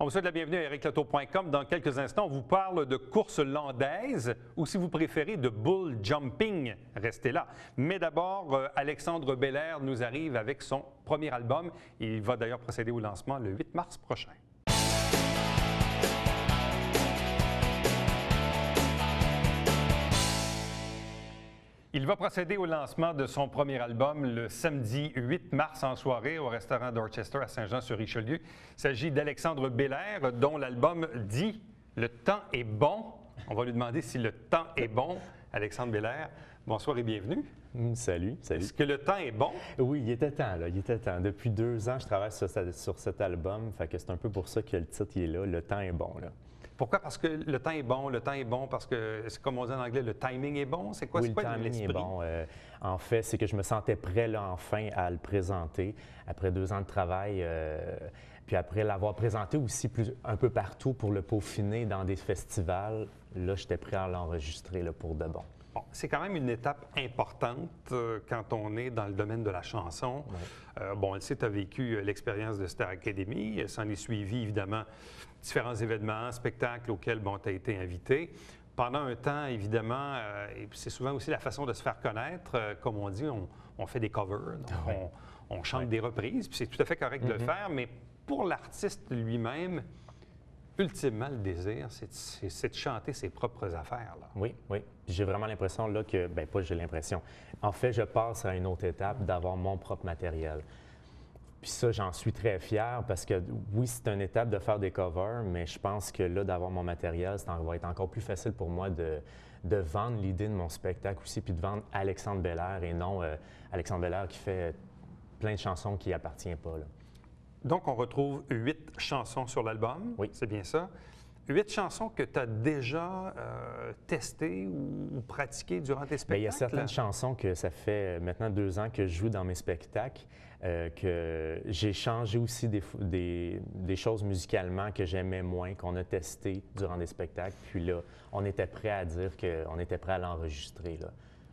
On vous souhaite la bienvenue à ericloto.com. Dans quelques instants, on vous parle de course landaise ou, si vous préférez, de bull jumping. Restez là. Mais d'abord, Alexandre Belair nous arrive avec son premier album. Il va d'ailleurs procéder au lancement le 8 mars prochain. Il va procéder au lancement de son premier album le samedi 8 mars en soirée au restaurant Dorchester à Saint-Jean-sur-Richelieu. Il s'agit d'Alexandre Belair, dont l'album dit « Le temps est bon ». On va lui demander si le temps est bon. Alexandre Belair, bonsoir et bienvenue. Salut, salut. Est-ce que le temps est bon? Oui, il était temps, là, il était temps. Depuis 2 ans, je travaille sur cet album, fait que c'est un peu pour ça que le titre il est là, « Le temps est bon ». Pourquoi? Parce que le temps est bon parce que, c'est comme on dit en anglais, le timing est bon? C'est quoi, oui, c'est quoi le timing l'esprit? est bon. En fait, c'est que je me sentais prêt, là, enfin, à le présenter, après 2 ans de travail. Puis après l'avoir présenté aussi un peu partout pour le peaufiner dans des festivals, là, j'étais prêt à l'enregistrer là, pour de bon. Bon, c'est quand même une étape importante quand on est dans le domaine de la chanson. Oui. Bon, elle sait, tu as vécu l'expérience de Star Academy. S'en est suivi, évidemment, différents événements, spectacles auxquels tu as été invité. Pendant un temps, évidemment, et c'est souvent aussi la façon de se faire connaître. Comme on dit, on fait des covers, donc on chante des reprises, puis c'est tout à fait correct de le faire, mais pour l'artiste lui-même, ultimement, le désir, c'est de chanter ses propres affaires. Là. Oui, oui. J'ai vraiment l'impression là que, bien pas j'ai l'impression. En fait, je passe à une autre étape d'avoir mon propre matériel. Puis ça, j'en suis très fier parce que oui, c'est une étape de faire des covers, mais je pense que là, d'avoir mon matériel, ça va être encore plus facile pour moi de vendre l'idée de mon spectacle aussi, puis de vendre Alexandre Belair et non Alexandre Belair qui fait plein de chansons qui appartiennent pas. Là. Donc, on retrouve 8 chansons sur l'album. Oui. C'est bien ça. 8 chansons que tu as déjà testées ou pratiquées durant tes spectacles? Bien, il y a certaines chansons que ça fait maintenant 2 ans que je joue dans mes spectacles, que j'ai changé aussi des choses musicalement que j'aimais moins, qu'on a testées durant des spectacles. Puis là, on était prêt à dire qu'on était prêt à l'enregistrer.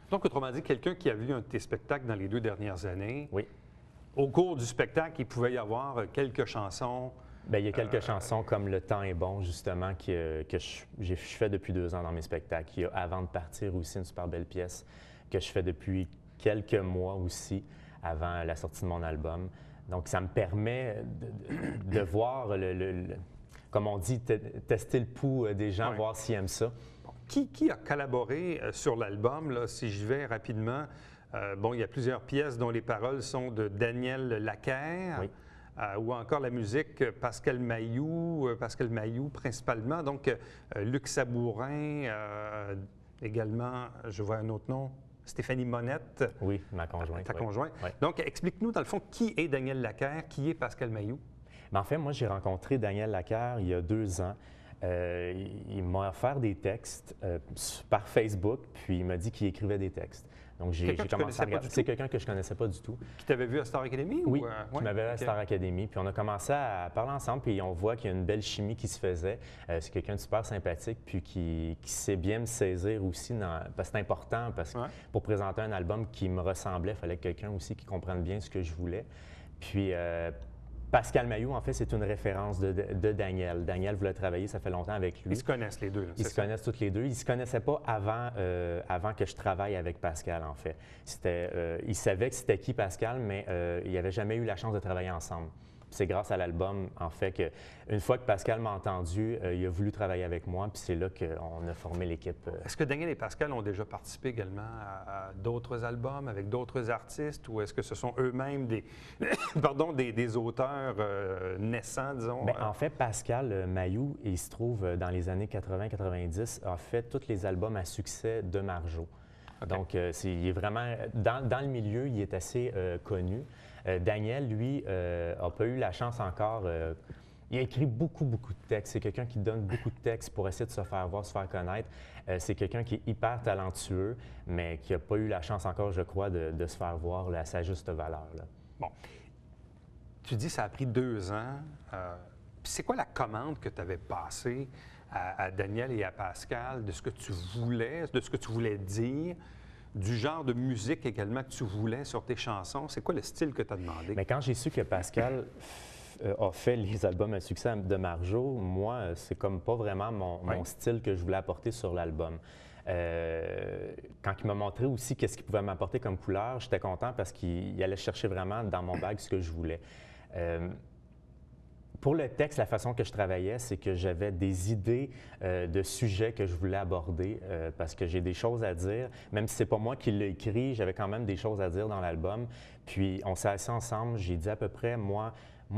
Donc, autrement dit, quelqu'un qui a vu un de tes spectacles dans les 2 dernières années, oui. Au cours du spectacle, il pouvait y avoir quelques chansons. Bien, il y a quelques chansons comme Le temps est bon, justement, que je fais depuis 2 ans dans mes spectacles. Il y a Avant de partir aussi, une super belle pièce que je fais depuis quelques mois aussi, avant la sortie de mon album. Donc, ça me permet de voir, comme on dit, tester le pouls des gens, voir s'ils aiment ça. Qui a collaboré sur l'album, là, si je vais rapidement? Bon, il y a plusieurs pièces dont les paroles sont de Daniel Laquer, oui. Ou encore la musique Pascal Mailloux principalement. Donc, Luc Sabourin, également, je vois un autre nom, Stéphanie Monette. Oui, ma conjointe. Ta conjointe. Oui. Donc, explique-nous, dans le fond, qui est Daniel Laquer, qui est Pascal Mailloux? Bien, en fait, moi, j'ai rencontré Daniel Laquer il y a 2 ans. Il m'a offert des textes par Facebook, puis il m'a dit qu'il écrivait des textes. Donc, j'ai commencé à regarder. C'est quelqu'un que je ne connaissais pas du tout. Qui t'avait vu à Star Academy? Oui, qui m'avait vu à Star Academy. Puis on a commencé à parler ensemble, puis on voit qu'il y a une belle chimie qui se faisait. C'est quelqu'un de super sympathique, puis qui sait bien me saisir aussi. Parce que c'est important, parce que pour présenter un album qui me ressemblait, il fallait quelqu'un aussi qui comprenne bien ce que je voulais. Puis Pascal Mailloux, en fait, c'est une référence de Daniel. Daniel voulait travailler, ça fait longtemps avec lui. Ils se connaissent les deux. Là, Ils se connaissent toutes les deux. Ils ne se connaissaient pas avant que je travaille avec Pascal, en fait. Ils savaient que c'était qui Pascal, mais ils n'avaient jamais eu la chance de travailler ensemble. C'est grâce à l'album, en fait, qu'une fois que Pascal m'a entendu, il a voulu travailler avec moi, puis c'est là qu'on a formé l'équipe. Est-ce que Daniel et Pascal ont déjà participé également à d'autres albums avec d'autres artistes, ou est-ce que ce sont eux-mêmes des auteurs naissants, disons? Bien, en fait, Pascal Mailloux, il se trouve dans les années 80-90, a fait tous les albums à succès de Marjo. Okay. Donc, il est vraiment, dans le milieu, il est assez connu. Daniel, lui, n'a pas eu la chance encore. Il a écrit beaucoup de textes. C'est quelqu'un qui donne beaucoup de textes pour essayer de se faire voir, se faire connaître. C'est quelqu'un qui est hyper talentueux, mais qui n'a pas eu la chance encore, je crois, de se faire voir là, à sa juste valeur. Là. Bon. Tu dis que ça a pris 2 ans. Puis c'est quoi la commande que tu avais passée à Daniel et à Pascal de ce que tu voulais, de ce que tu voulais dire? Du genre de musique également que tu voulais sur tes chansons? C'est quoi le style que tu as demandé? Bien, quand j'ai su que Pascal a fait les albums à succès de Marjo, moi, c'est comme pas vraiment mon style que je voulais apporter sur l'album. Quand il m'a montré aussi qu'est-ce qu'il pouvait m'apporter comme couleur, j'étais content parce qu'il allait chercher vraiment dans mon bag ce que je voulais. Pour le texte, la façon que je travaillais, c'est que j'avais des idées de sujets que je voulais aborder parce que j'ai des choses à dire. Même si c'est pas moi qui l'ai écrit, j'avais quand même des choses à dire dans l'album. Puis on s'est assis ensemble, j'ai dit à peu près, moi,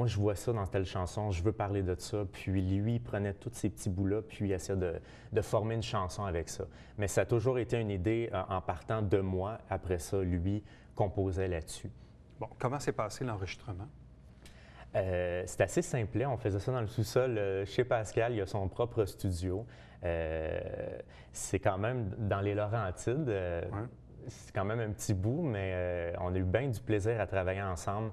je vois ça dans telle chanson, je veux parler de ça. Puis lui, il prenait tous ces petits bouts-là, puis il essayait de former une chanson avec ça. Mais ça a toujours été une idée en partant de moi. Après ça, lui composait là-dessus. Bon, comment s'est passé l'enregistrement? C'est assez simplet. On faisait ça dans le sous-sol chez Pascal. Il a son propre studio. C'est quand même dans les Laurentides. C'est quand même un petit bout, mais on a eu bien du plaisir à travailler ensemble,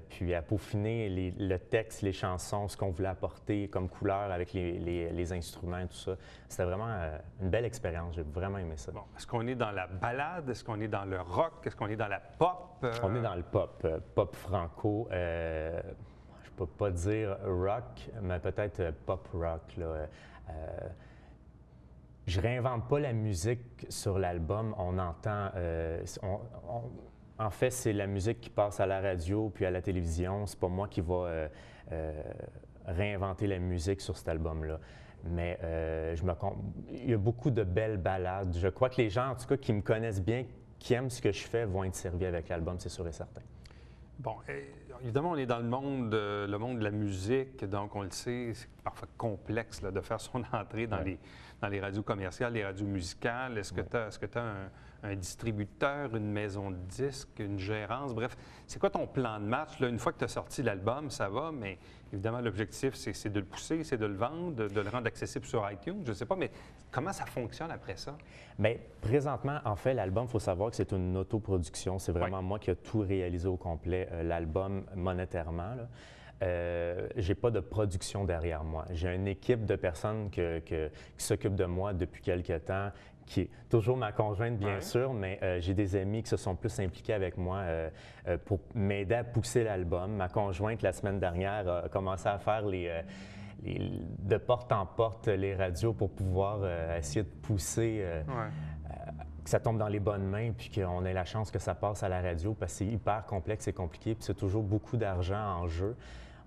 puis à peaufiner le texte, les chansons, ce qu'on voulait apporter comme couleur avec les instruments et tout ça. C'était vraiment une belle expérience. J'ai vraiment aimé ça. Bon, est-ce qu'on est dans la ballade? Est-ce qu'on est dans le rock? Est-ce qu'on est dans la pop? On est dans le pop, pop franco. Je peux pas dire rock, mais peut-être pop rock, là. Je réinvente pas la musique sur l'album. On entend. En fait, c'est la musique qui passe à la radio puis à la télévision. C'est pas moi qui va réinventer la musique sur cet album-là. Mais il y a beaucoup de belles ballades. Je crois que les gens, en tout cas, qui me connaissent bien, qui aiment ce que je fais, vont être servis avec l'album, c'est sûr et certain. Bon, évidemment, on est dans le monde de la musique, donc on le sait, c'est parfois complexe là, de faire son entrée dans les radios commerciales, les radios musicales. Est-ce que tu as un distributeur, une maison de disques, une gérance? Bref, c'est quoi ton plan de match? Là, une fois que tu as sorti l'album, ça va, mais évidemment, l'objectif, c'est de le pousser, c'est de le vendre, de le rendre accessible sur iTunes. Je ne sais pas, mais comment ça fonctionne après ça? Bien, présentement, en fait, l'album, il faut savoir que c'est une autoproduction. C'est vraiment moi qui ai tout réalisé au complet, l'album monétairement. J'ai pas de production derrière moi. J'ai une équipe de personnes qui s'occupent de moi depuis quelques temps, qui est toujours ma conjointe, bien sûr, mais j'ai des amis qui se sont plus impliqués avec moi pour m'aider à pousser l'album. Ma conjointe, la semaine dernière, a commencé à faire de porte en porte les radios pour pouvoir essayer de pousser, que ça tombe dans les bonnes mains, puis qu'on ait la chance que ça passe à la radio, parce que c'est hyper complexe et compliqué, puis c'est toujours beaucoup d'argent en jeu.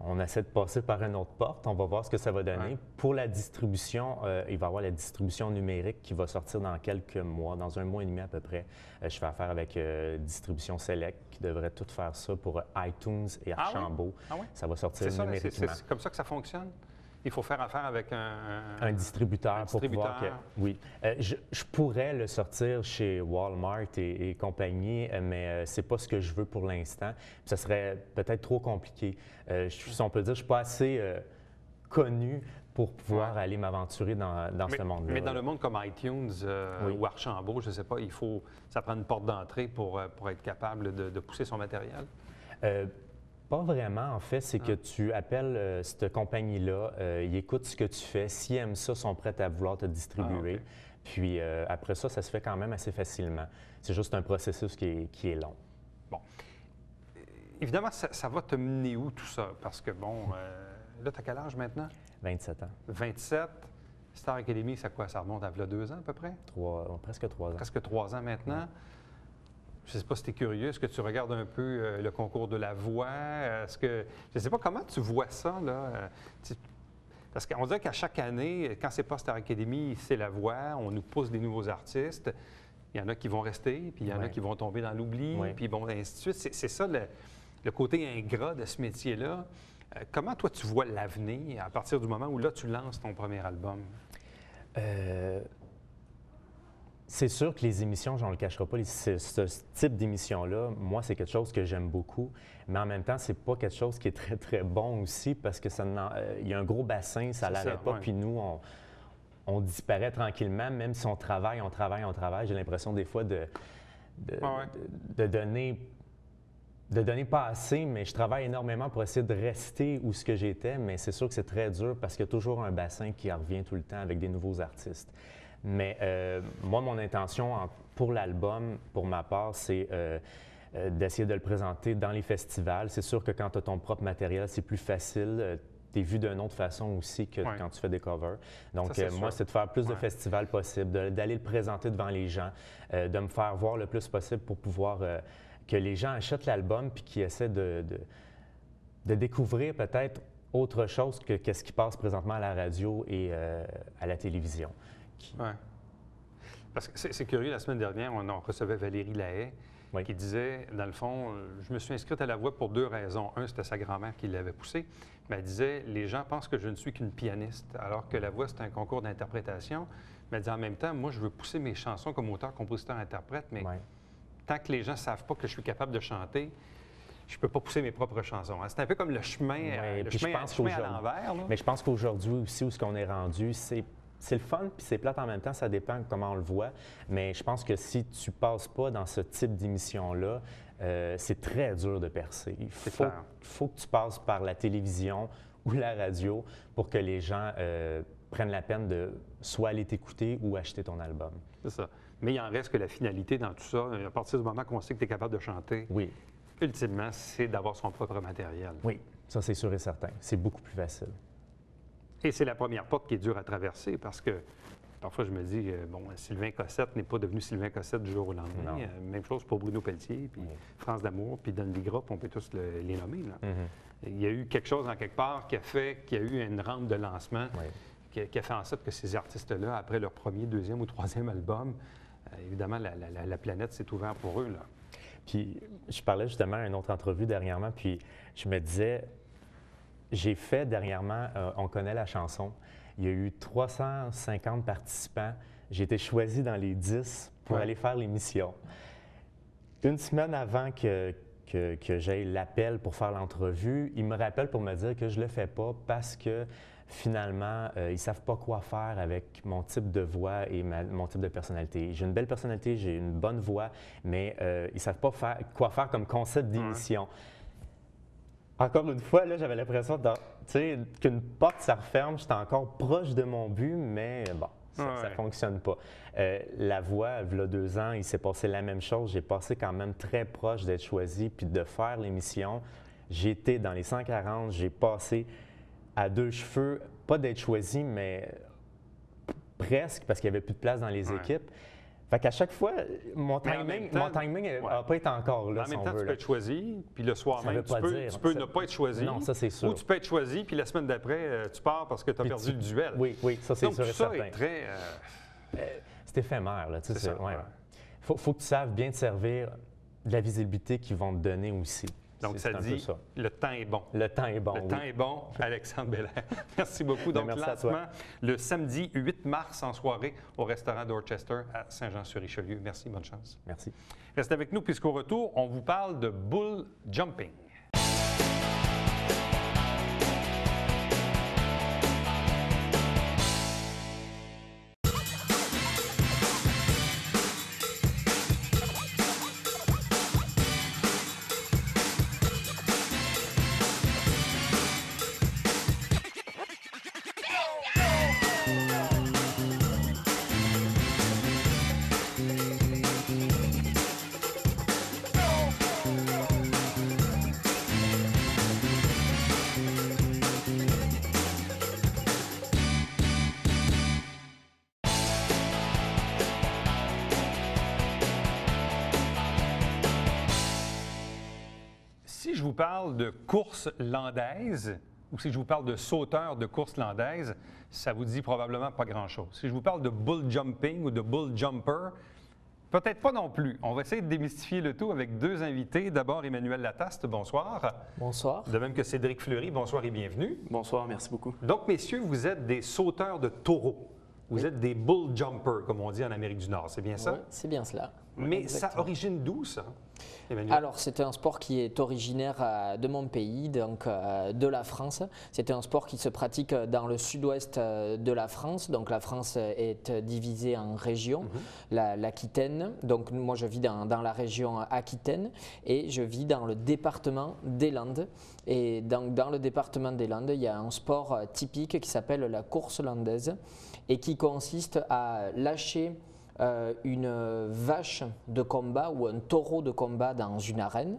On essaie de passer par une autre porte. On va voir ce que ça va donner. Pour la distribution, il va y avoir la distribution numérique qui va sortir dans quelques mois, dans 1 mois et demi à peu près. Je fais affaire avec Distribution Select qui devrait tout faire ça pour iTunes et Archambault. Ça va sortir numériquement. C'est comme ça que ça fonctionne? Il faut faire affaire avec un distributeur pour pouvoir... Oui. Je pourrais le sortir chez Walmart et compagnie, mais c'est pas ce que je veux pour l'instant. Ça serait peut-être trop compliqué. Si on peut dire, je ne suis pas assez connu pour pouvoir aller m'aventurer dans ce monde-là. Mais dans le monde comme iTunes ou Archambault, je ne sais pas, ça prend une porte d'entrée pour être capable de pousser son matériel? Pas vraiment, en fait. C'est que tu appelles cette compagnie-là, ils écoutent ce que tu fais. S'ils aiment ça, ils sont prêts à vouloir te distribuer. Puis après ça, ça se fait quand même assez facilement. C'est juste un processus qui est long. Bon. Évidemment, ça va te mener où tout ça? Parce que, bon, là, tu as quel âge maintenant? 27 ans. 27. Star Academy, ça remonte à 2 ans à peu près? Presque 3 ans. Presque 3 ans maintenant. Je ne sais pas si tu es curieux. Est-ce que tu regardes un peu le concours de la voix? Je ne sais pas comment tu vois ça, là. Parce qu'on dirait qu'à chaque année, quand c'est pas Star Academy, c'est la voix. On nous pousse des nouveaux artistes. Il y en a qui vont rester, puis il y en a qui vont tomber dans l'oubli, puis bon, ainsi de suite. C'est ça le côté ingrat de ce métier-là. Comment, toi, tu vois l'avenir à partir du moment où, là, tu lances ton premier album? C'est sûr que les émissions, je ne le cacherai pas, ce type d'émission-là, moi, c'est quelque chose que j'aime beaucoup, mais en même temps, c'est pas quelque chose qui est très, très bon aussi parce que il y a un gros bassin, ça ne l'arrête pas, puis nous, on disparaît tranquillement, même si on travaille. J'ai l'impression des fois de donner pas assez, mais je travaille énormément pour essayer de rester où ce que j'étais, mais c'est sûr que c'est très dur parce qu'il y a toujours un bassin qui revient tout le temps avec des nouveaux artistes. Mais moi, mon intention pour l'album, pour ma part, c'est d'essayer de le présenter dans les festivals. C'est sûr que quand tu as ton propre matériel, c'est plus facile. Tu es vu d'une autre façon aussi que quand tu fais des covers. Donc, moi, c'est de faire plus de festivals possible, d'aller le présenter devant les gens, de me faire voir le plus possible pour pouvoir que les gens achètent l'album puis qu'ils essaient de découvrir peut-être autre chose que ce qui passe présentement à la radio et à la télévision. Oui. Parce que c'est curieux, la semaine dernière, on recevait Valérie Lahaye qui disait, dans le fond, je me suis inscrite à la voix pour deux raisons. Un, c'était sa grand-mère qui l'avait poussée. Mais elle disait, les gens pensent que je ne suis qu'une pianiste, alors que la voix, c'est un concours d'interprétation. Mais elle dit, en même temps, moi, je veux pousser mes chansons comme auteur, compositeur, interprète, mais tant que les gens ne savent pas que je suis capable de chanter, je ne peux pas pousser mes propres chansons. C'est un peu comme le chemin, à l'envers. Mais je pense qu'aujourd'hui aussi, où ce qu'on est rendu, c'est le fun, puis c'est plate en même temps, ça dépend comment on le voit. Mais je pense que si tu ne passes pas dans ce type d'émission-là, c'est très dur de percer. Il faut que tu passes par la télévision ou la radio pour que les gens prennent la peine de soit aller t'écouter ou acheter ton album. C'est ça. Mais il en reste que la finalité dans tout ça, à partir du moment qu'on sait que tu es capable de chanter, ultimement, c'est d'avoir son propre matériel. Oui, ça c'est sûr et certain. C'est beaucoup plus facile. Et c'est la première porte qui est dure à traverser parce que parfois je me dis, Sylvain Cossette n'est pas devenu Sylvain Cossette du jour au lendemain. Même chose pour Bruno Pelletier, puis France d'Amour, puis Don Bigra, on peut tous les nommer. Là. Il y a eu quelque chose en quelque part qui a fait qu'il y a eu une rampe de lancement qui a fait en sorte que ces artistes-là, après leur premier, deuxième ou troisième album, évidemment, la planète s'est ouverte pour eux. Là. Puis je parlais justement à une autre entrevue dernièrement, puis je me disais, j'ai fait dernièrement On connaît la chanson. Il y a eu 350 participants. J'ai été choisi dans les 10 pour aller faire l'émission. Une semaine avant que j'aie l'appel pour faire l'entrevue, ils me rappellent pour me dire que je ne le fais pas parce que finalement, ils ne savent pas quoi faire avec mon type de voix et mon type de personnalité. J'ai une belle personnalité, j'ai une bonne voix, mais ils ne savent pas quoi faire comme concept d'émission. Encore une fois, là, j'avais l'impression qu'une porte, ça referme. J'étais encore proche de mon but, mais bon, ça ne fonctionne pas. La voix, il y a 2 ans, il s'est passé la même chose. J'ai passé quand même très proche d'être choisi puis de faire l'émission. J'ai été dans les 140, j'ai passé à 2 cheveux, pas d'être choisi, mais presque, parce qu'il n'y avait plus de place dans les équipes. Fait qu'à chaque fois, mon timing n'a pas été encore là. En même temps, tu peux être choisi, puis le soir même, tu peux ne pas être choisi. Non, ça, c'est sûr. Ou tu peux être choisi, puis la semaine d'après, tu pars parce que tu as perdu le duel. Oui, ça, c'est sûr et certain. Donc, ça est très... c'est éphémère, là. C'est ça. Faut que tu saches bien te servir de la visibilité qu'ils vont te donner aussi. Donc, ça dit, le temps est bon. Le temps est bon, Le temps est bon, Alexandre Belair. Merci beaucoup. Donc, lancement le samedi 8 mars en soirée au restaurant Dorchester à Saint-Jean-sur-Richelieu. Merci, bonne chance. Merci. Restez avec nous puisqu'au retour, on vous parle de bull jumping. Si je vous parle de course landaise, ou si je vous parle de sauteur de course landaise, ça vous dit probablement pas grand-chose. Si je vous parle de bull jumping ou de bull jumper, peut-être pas non plus. On va essayer de démystifier le tout avec 2 invités. D'abord, Emmanuel Lataste, bonsoir. Bonsoir. De même que Cédric Fleury, bonsoir et bienvenue. Bonsoir, merci beaucoup. Donc, messieurs, vous êtes des sauteurs de taureaux. Vous êtes des bull jumpers, comme on dit en Amérique du Nord, c'est bien ça? Oui, c'est bien cela. Mais exactement. Ça origine d'où, ça, Emmanuel? Alors, c'est un sport qui est originaire de mon pays, donc de la France. C'est un sport qui se pratique dans le sud-ouest de la France. Donc, la France est divisée en régions, l'Aquitaine. Donc, moi, je vis dans la région Aquitaine et je vis dans le département des Landes. Et donc, dans le département des Landes, il y a un sport typique qui s'appelle la course landaise et qui consiste à lâcher une vache de combat ou un taureau de combat dans une arène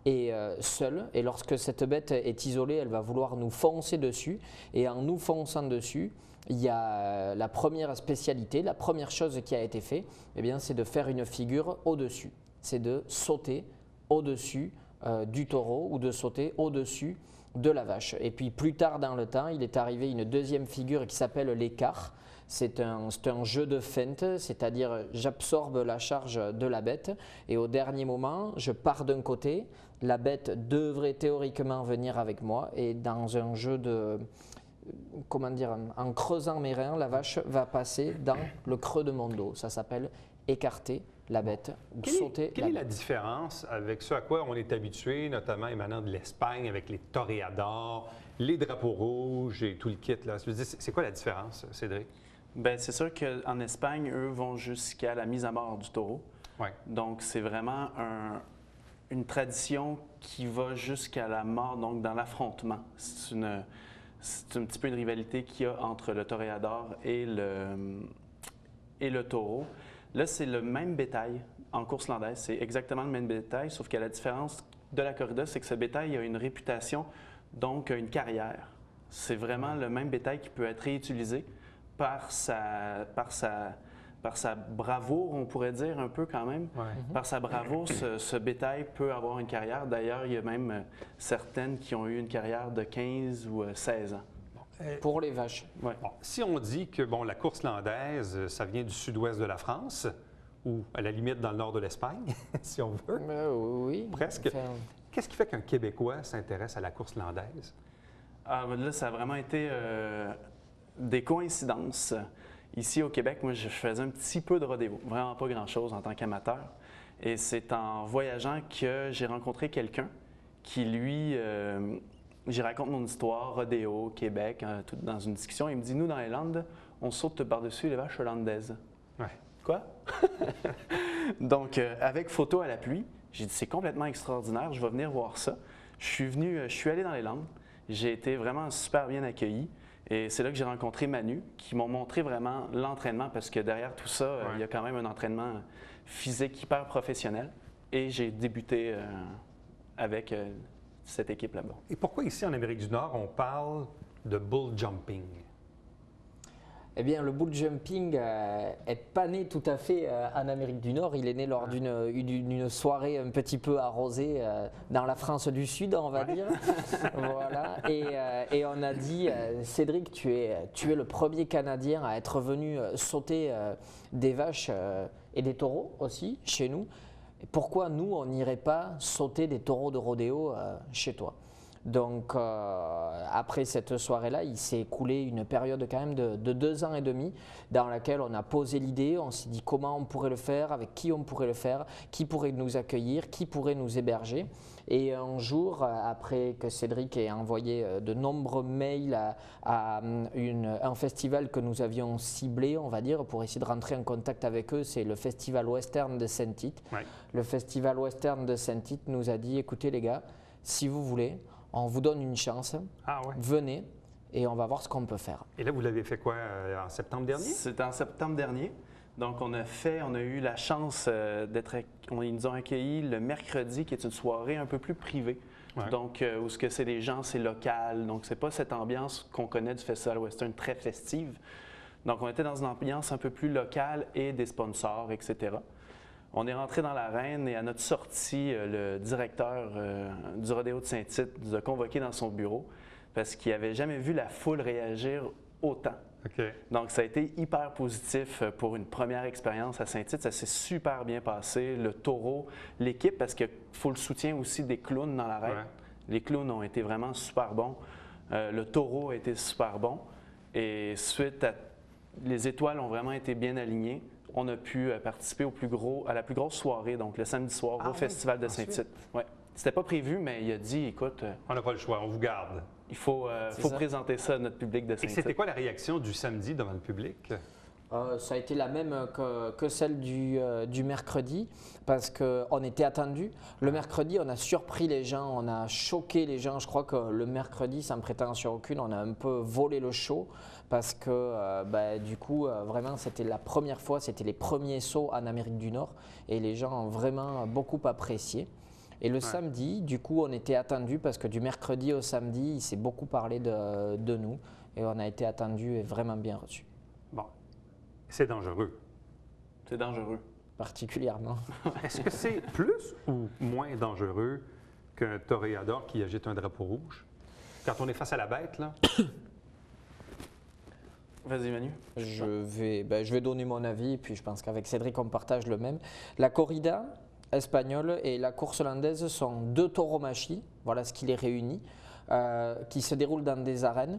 et seule. Et lorsque cette bête est isolée, elle va vouloir nous foncer dessus. Et en nous fonçant dessus, il y a la première spécialité, la première chose qui a été faite, eh bien, c'est de faire une figure au-dessus. C'est de sauter au-dessus du taureau ou de sauter au-dessus de la vache. Et puis plus tard dans le temps, il est arrivé une deuxième figure qui s'appelle l'écart. C'est un jeu de feinte, c'est-à-dire j'absorbe la charge de la bête et au dernier moment, je pars d'un côté, la bête devrait théoriquement venir avec moi et dans un jeu de, comment dire, en creusant mes reins, la vache va passer dans le creux de mon dos. Ça s'appelle écarter la bête ou sauter quelle est la différence avec ce à quoi on est habitué, notamment émanant de l'Espagne avec les toréadors, les drapeaux rouges et tout le kit là? C'est quoi la différence, Cédric? Bien, c'est sûr qu'en Espagne, eux vont jusqu'à la mise à mort du taureau. Ouais. Donc, c'est vraiment une tradition qui va jusqu'à la mort, donc dans l'affrontement. C'est un petit peu une rivalité qu'il y a entre le toréador et le taureau. Là, c'est le même bétail en course landaise. C'est exactement le même bétail, sauf que la différence de la corrida, c'est que ce bétail a une réputation, donc une carrière. C'est vraiment le même bétail qui peut être réutilisé par sa bravoure, on pourrait dire un peu quand même. Ouais. Par sa bravoure, ce bétail peut avoir une carrière. D'ailleurs, il y a même certaines qui ont eu une carrière de 15 ou 16 ans. pour les vaches. Ouais. Bon, si on dit que bon, la course landaise, ça vient du sud-ouest de la France, ou à la limite dans le nord de l'Espagne, si on veut, Oui. presque, Enfin, qu'est-ce qui fait qu'un Québécois s'intéresse à la course landaise? Ah, ben là, ça a vraiment été des coïncidences. Ici au Québec, moi, je faisais un petit peu de rodéo, vraiment pas grand-chose en tant qu'amateur. Et c'est en voyageant que j'ai rencontré quelqu'un qui, lui, j'y raconte mon histoire, rodéo, Québec, tout dans une discussion. Il me dit, nous, dans les Landes, on saute par-dessus les vaches hollandaises. Ouais. Quoi? Donc, avec photo à l'appui, j'ai dit, c'est complètement extraordinaire, je vais venir voir ça. Je suis allé dans les Landes, j'ai été vraiment super bien accueilli. Et c'est là que j'ai rencontré Manu, qui m'ont montré vraiment l'entraînement, parce que derrière tout ça, il y a quand même un entraînement physique hyper professionnel. Et j'ai débuté avec cette équipe là-bas. Et pourquoi ici, en Amérique du Nord, on parle de bull jumping? Eh bien, le bull jumping est pas né tout à fait en Amérique du Nord. Il est né lors d'une soirée un petit peu arrosée dans la France du Sud, on va dire. Voilà. Et on a dit, Cédric, tu es le premier Canadien à être venu sauter des vaches et des taureaux aussi chez nous. Et pourquoi nous, on n'irait pas sauter des taureaux de rodéo chez toi ? Donc, après cette soirée-là, il s'est écoulé une période quand même de 2 ans et demi dans laquelle on a posé l'idée, on s'est dit comment on pourrait le faire, avec qui on pourrait le faire, qui pourrait nous accueillir, qui pourrait nous héberger. Et un jour, après que Cédric ait envoyé de nombreux mails à un festival que nous avions ciblé, on va dire, pour essayer de rentrer en contact avec eux, c'est le Festival Western de Saint-Tite. Ouais. Le Festival Western de Saint-Tite nous a dit, écoutez les gars, si vous voulez, on vous donne une chance, venez et on va voir ce qu'on peut faire. Et là, vous l'avez fait quoi, en septembre dernier? C'était en septembre dernier. Donc, on a eu la chance ils nous ont accueillis le mercredi, qui est une soirée un peu plus privée. Ouais. Donc, où ce que c'est des gens, c'est local. Donc, c'est pas cette ambiance qu'on connaît du Festival Western très festive. Donc, on était dans une ambiance un peu plus locale et des sponsors, etc. On est rentré dans l'arène et à notre sortie, le directeur du rodéo de Saint-Tite nous a convoqués dans son bureau parce qu'il n'avait jamais vu la foule réagir autant. Okay. Donc, ça a été hyper positif pour une première expérience à Saint-Tite. Ça s'est super bien passé. Le taureau, l'équipe, parce qu'il faut le soutien aussi des clowns dans l'arène. Ouais. Les clowns ont été vraiment super bons. Le taureau a été super bon. Et les étoiles ont vraiment été bien alignées. On a pu participer à la plus grosse soirée, donc le samedi soir, au Festival de Saint-Tite. Ouais. C'était pas prévu, mais il a dit, écoute... on n'a pas le choix, on vous garde. Il faut présenter ça à notre public de Saint-Tite. Et c'était quoi la réaction du samedi devant le public? Ça a été la même que celle du mercredi parce qu'on était attendu. Le mercredi, on a surpris les gens, on a choqué les gens. Je crois que le mercredi, sans prétention aucune, on a un peu volé le show parce que du coup, vraiment, c'était la première fois, c'était les premiers sauts en Amérique du Nord et les gens ont vraiment beaucoup apprécié. Et le samedi, du coup, on était attendu parce que du mercredi au samedi, il s'est beaucoup parlé de nous et on a été attendu et vraiment bien reçu. Bon. C'est dangereux. C'est dangereux. Particulièrement. Est-ce que c'est plus ou moins dangereux qu'un toréador qui agite un drapeau rouge? Quand on est face à la bête, là? Vas-y, Manu. Je vais donner mon avis et puis je pense qu'avec Cédric, on partage le même. La corrida espagnole et la course hollandaise sont deux tauromachie, voilà ce qui les réunit, qui se déroulent dans des arènes,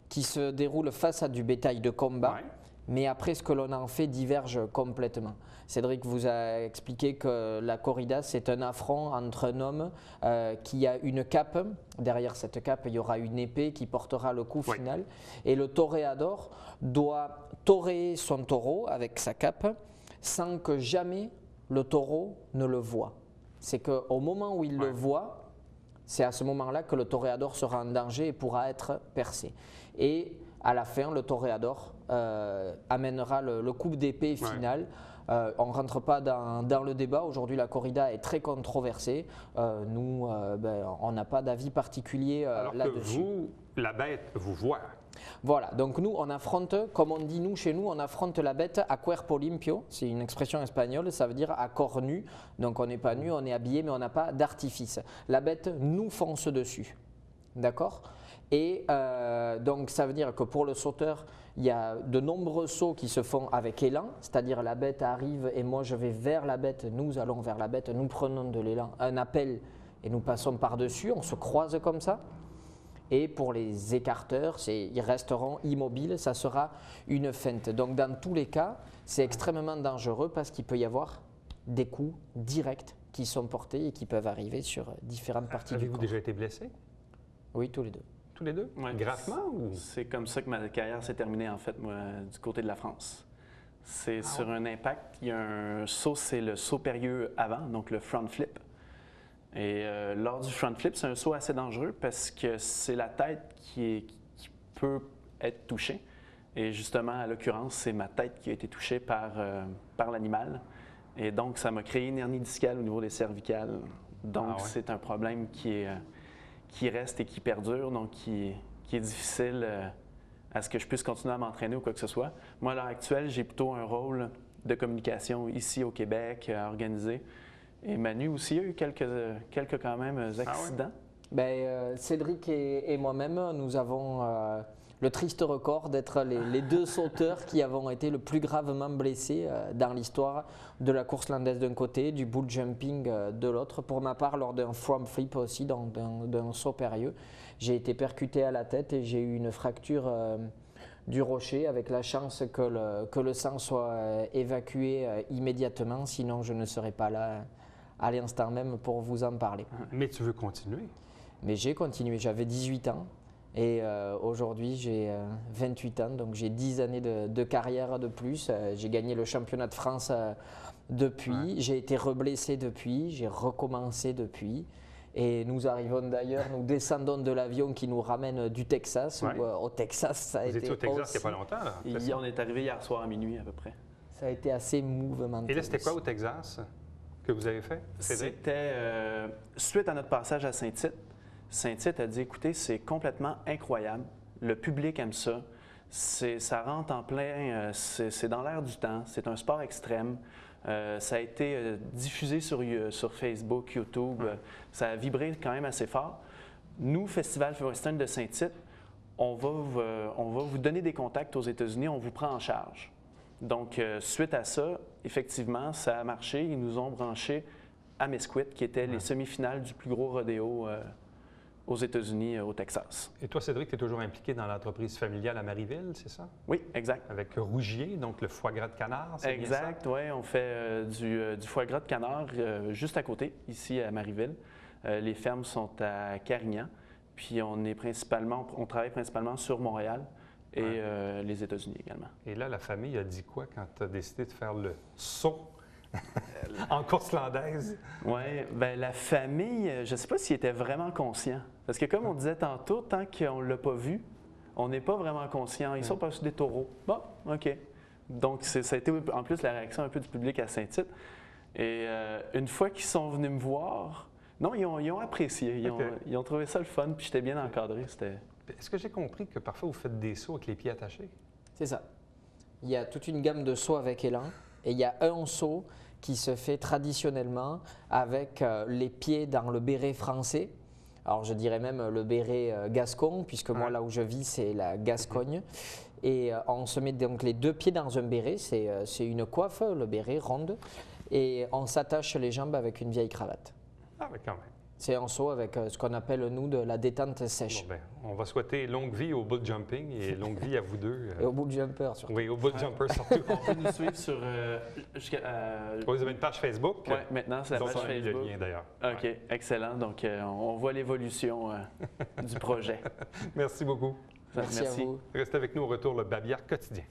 qui se déroulent face à du bétail de combat. Ouais. Mais après, ce que l'on en fait diverge complètement. Cédric vous a expliqué que la corrida, c'est un affront entre un homme qui a une cape. Derrière cette cape, il y aura une épée qui portera le coup final. Et le toréador doit toréer son taureau avec sa cape sans que jamais le taureau ne le voie. C'est qu'au moment où il le voit, c'est à ce moment-là que le toréador sera en danger et pourra être percé. Et à la fin, le toréador amènera le coup d'épée final. On ne rentre pas dans le débat. Aujourd'hui, la corrida est très controversée. Nous, on n'a pas d'avis particulier là-dessus. Alors que vous, la bête, vous voit. Voilà, donc nous, on affronte, comme on dit nous, chez nous, on affronte la bête à cuerpo limpio. C'est une expression espagnole, ça veut dire à corps nu. Donc on n'est pas nu, on est habillé, mais on n'a pas d'artifice. La bête nous fonce dessus. D'accord ? Et donc ça veut dire que pour le sauteur, il y a de nombreux sauts qui se font avec élan, c'est-à-dire la bête arrive et moi je vais vers la bête, nous allons vers la bête, nous prenons de l'élan, un appel et nous passons par-dessus, on se croise comme ça. Et pour les écarteurs, ils resteront immobiles, ça sera une feinte. Donc dans tous les cas, c'est extrêmement dangereux parce qu'il peut y avoir des coups directs qui sont portés et qui peuvent arriver sur différentes parties du corps. Avez-vous déjà été blessé? Oui, tous les deux. Tous les deux? Ouais. Gravement ou? C'est comme ça que ma carrière s'est terminée, en fait, moi, du côté de la France. C'est sur un impact, il y a un saut, c'est le saut périlleux avant, donc le front flip. Et lors du front flip, c'est un saut assez dangereux parce que c'est la tête qui peut être touchée. Et justement, à l'occurrence, c'est ma tête qui a été touchée par l'animal. Et donc, ça m'a créé une hernie discale au niveau des cervicales. Donc, c'est un problème qui reste et qui perdure, donc qui est difficile à ce que je puisse continuer à m'entraîner ou quoi que ce soit. Moi, à l'heure actuelle, j'ai plutôt un rôle de communication ici au Québec à organiser. Et Manu aussi a eu quelques quand même accidents. Cédric et moi-même, nous avons le triste record d'être les deux sauteurs qui avons été le plus gravement blessés dans l'histoire de la course landaise d'un côté, du bull jumping de l'autre. Pour ma part, lors d'un front flip aussi, donc d'un saut périlleux, j'ai été percuté à la tête et j'ai eu une fracture du rocher avec la chance que le sang soit évacué immédiatement, sinon je ne serais pas là à l'instant même pour vous en parler. Mais tu veux continuer? Mais j'ai continué, j'avais 18 ans et aujourd'hui j'ai 28 ans, donc j'ai 10 années de carrière de plus. J'ai gagné le championnat de France depuis, j'ai été reblessé depuis, j'ai recommencé depuis. Et nous arrivons d'ailleurs, nous descendons de l'avion qui nous ramène du Texas. Où, au Texas, ça a été. Vous étiez au Texas aussi, il n'y a pas longtemps, là? On est arrivé hier soir à minuit à peu près. Ça a été assez mouvementé. Et là, c'était quoi au Texas que vous avez fait? C'était suite à notre passage à Saint-Tite. Saint-Tite a dit, écoutez, c'est complètement incroyable. Le public aime ça. Ça rentre en plein, c'est dans l'air du temps. C'est un sport extrême. Ça a été diffusé sur Facebook, YouTube. Ça a vibré quand même assez fort. Nous, Festival Western de Saint-Tite, on va vous donner des contacts aux États-Unis, on vous prend en charge. Donc, suite à ça, effectivement, ça a marché. Ils nous ont branchés à Mesquite, qui était les semi-finales du plus gros rodéo aux États-Unis, au Texas. Et toi, Cédric, tu es toujours impliqué dans l'entreprise familiale à Marieville, c'est ça? Oui, exact. Avec Rougier, donc le foie gras de canard, c'est bien ça? Exact, oui. On fait du foie gras de canard juste à côté, ici à Marieville. Les fermes sont à Carignan. Puis on travaille principalement sur Montréal et les États-Unis également. Et là, la famille a dit quoi quand tu as décidé de faire le saut en course landaise? Oui, bien la famille, je ne sais pas s'ils étaient vraiment conscients. Parce que comme on disait tantôt, tant qu'on ne l'a pas vu, on n'est pas vraiment conscient. Ils sont pas sur des taureaux. Bon, OK. Donc, ça a été en plus la réaction un peu du public à Saint-Tite. Et une fois qu'ils sont venus me voir, non, ils ont apprécié. Ils ont trouvé ça le fun, puis j'étais bien encadré. Est-ce que j'ai compris que parfois vous faites des sauts avec les pieds attachés? C'est ça. Il y a toute une gamme de sauts avec élan et il y a un saut qui se fait traditionnellement avec les pieds dans le béret français. Alors je dirais même le béret gascon, puisque moi là où je vis c'est la Gascogne. Et on se met donc les deux pieds dans un béret, c'est une coiffe, le béret ronde, et on s'attache les jambes avec une vieille cravate. Ah oui, quand même. C'est un saut avec ce qu'on appelle, nous, de la détente sèche. Bon, ben, on va souhaiter longue vie au bull jumping et longue vie à vous deux. Et au bull jumper, surtout. Oui, au bull jumper surtout. On peut nous suivre sur... Vous avez une page Facebook? Oui, maintenant, c'est la page Ils ont mis Facebook. le lien d'ailleurs. OK, Ouais. excellent. Donc, on voit l'évolution du projet. Merci beaucoup. Merci à vous. Restez avec nous au retour, le Babière quotidien.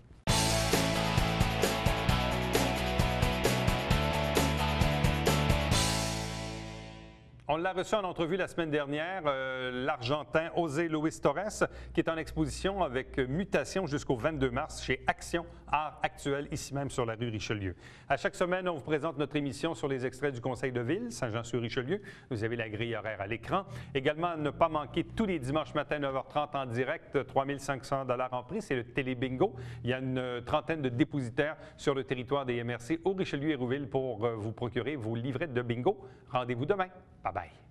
On l'a reçu en entrevue la semaine dernière, l'Argentin José Luis Torres, qui est en exposition avec Mutation jusqu'au 22 mars chez Action Art Actuel, ici même sur la rue Richelieu. À chaque semaine, on vous présente notre émission sur les extraits du Conseil de ville, Saint-Jean-sur-Richelieu. Vous avez la grille horaire à l'écran. Également, ne pas manquer tous les dimanches matins, 9h30 en direct, 3 500 $ en prix. C'est le Télé-Bingo. Il y a une trentaine de dépositaires sur le territoire des MRC au Richelieu et Rouville pour vous procurer vos livrets de bingo. Rendez-vous demain. Bye bye.